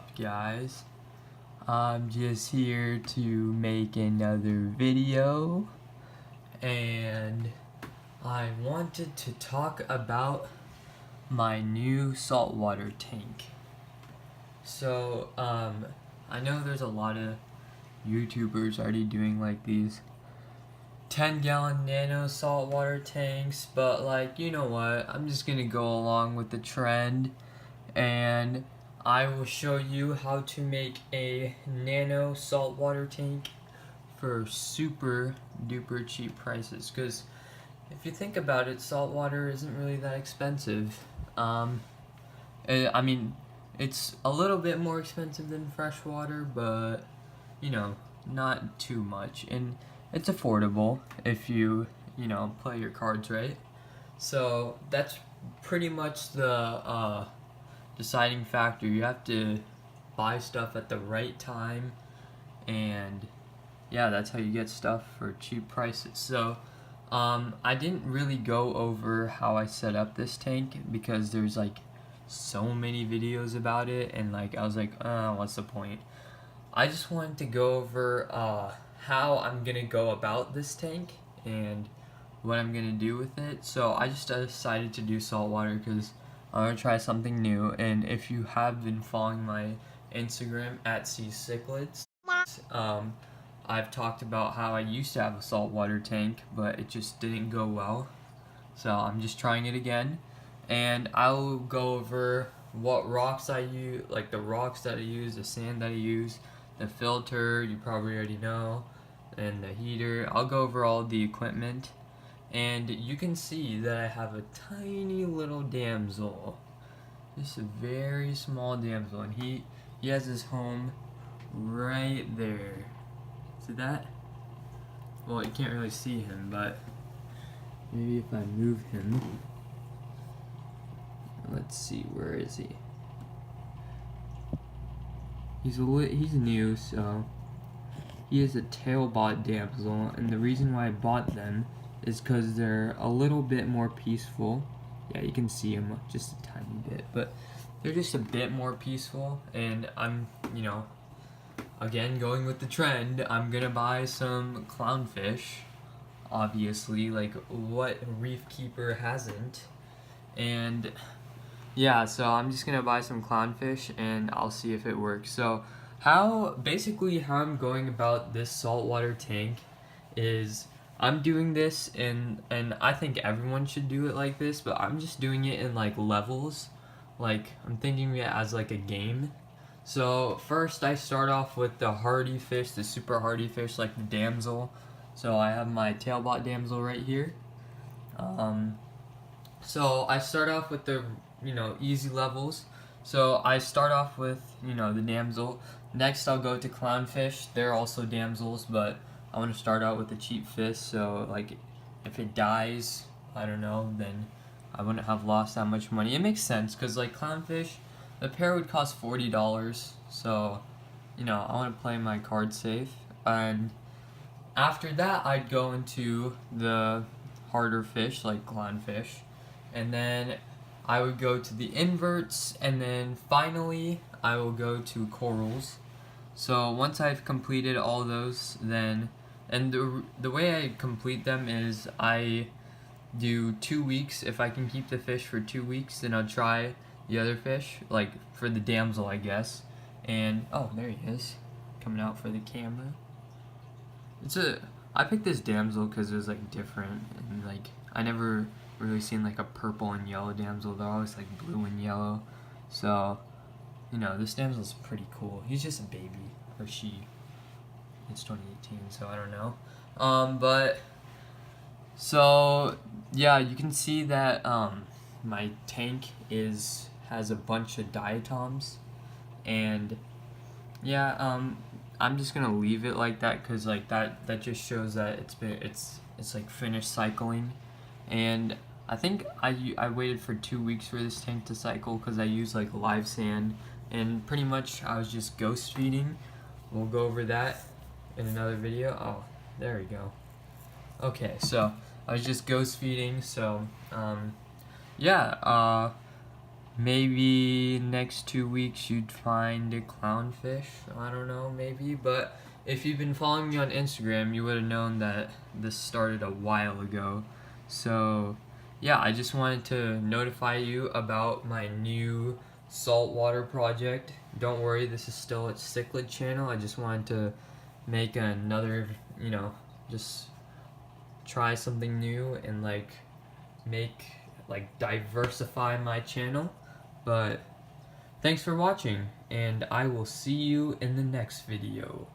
up, guys? I'm just here to make another video, and I wanted to talk about my new saltwater tank. So I know there's a lot of YouTubers already doing like these 10-gallon nano saltwater tanks, but like, you know what, I'm just gonna go along with the trend, and I will show you how to make a nano saltwater tank for super duper cheap prices. Because if you think about it, saltwater isn't really that expensive. I mean, it's a little bit more expensive than freshwater, but you know, not too much, and it's affordable if you play your cards right. So that's pretty much the deciding factor. You have to buy stuff at the right time, and yeah, that's how you get stuff for cheap prices. So I didn't really go over how I set up this tank because there's like so many videos about it, and like I was like, what's the point? I just wanted to go over how I'm gonna go about this tank and what I'm gonna do with it. So I just decided to do saltwater because I want to try something new. And if you have been following my Instagram at @cichlids, I've talked about how I used to have a saltwater tank, but it just didn't go well. So I'm just trying it again, and I'll go over what rocks I use, like the rocks that I use, the sand that I use, the filter, you probably already know, and the heater. I'll go over all the equipment, and you can see that I have a tiny little damsel, just a very small damsel, and he has his home right there. See that? Well, you can't really see him, but maybe if I move him, let's see, where is he? He's new, so he is a tailbot damsel, and the reason why I bought them is because they're a little bit more peaceful. Yeah, you can see them just a tiny bit, but they're just a bit more peaceful, and I'm, again, going with the trend, I'm gonna buy some clownfish, obviously, like what reef keeper hasn't, and yeah, so I'm just gonna buy some clownfish and I'll see if it works. So basically how I'm going about this saltwater tank is I'm doing this and I think everyone should do it like this, but I'm just doing it in like levels. Like I'm thinking it as like a game. So first I start off with the hardy fish, the super hardy fish, like the damsel. So I have my tailbot damsel right here. So I start off with the easy levels. So I start off with the damsel. Next I'll go to clownfish. They're also damsels, but I want to start out with the cheap fish. So like if it dies, I don't know, then I wouldn't have lost that much money. It makes sense because like clownfish, the pair would cost $40. So I want to play my card safe. And after that I'd go into the harder fish like clownfish, and then I would go to the inverts, and then finally I will go to corals. So once I've completed all those, then, and the way I complete them is I do 2 weeks. If I can keep the fish for 2 weeks, then I'll try the other fish, like for the damsel, I guess. And oh, there he is, coming out for the camera. I picked this damsel because it was like different, and like I never really seen like a purple and yellow damsel. They're always like blue and yellow. So this damsel's pretty cool. He's just a baby, or she. It's 2018, so I don't know. But so yeah, you can see that my tank has a bunch of diatoms, and yeah, I'm just gonna leave it like that because like that just shows that it's like finished cycling. And I think I waited for 2 weeks for this tank to cycle because I used like live sand, and pretty much I was just ghost feeding. We'll go over that in another video. Oh, there we go. Okay, so I was just ghost feeding. So yeah, maybe next 2 weeks you'd find a clownfish. I don't know, maybe. But if you've been following me on Instagram, you would have known that this started a while ago. So yeah, I just wanted to notify you about my new saltwater project. Don't worry, this is still a cichlid channel. I just wanted to make another, just try something new and diversify my channel. But thanks for watching, and I will see you in the next video.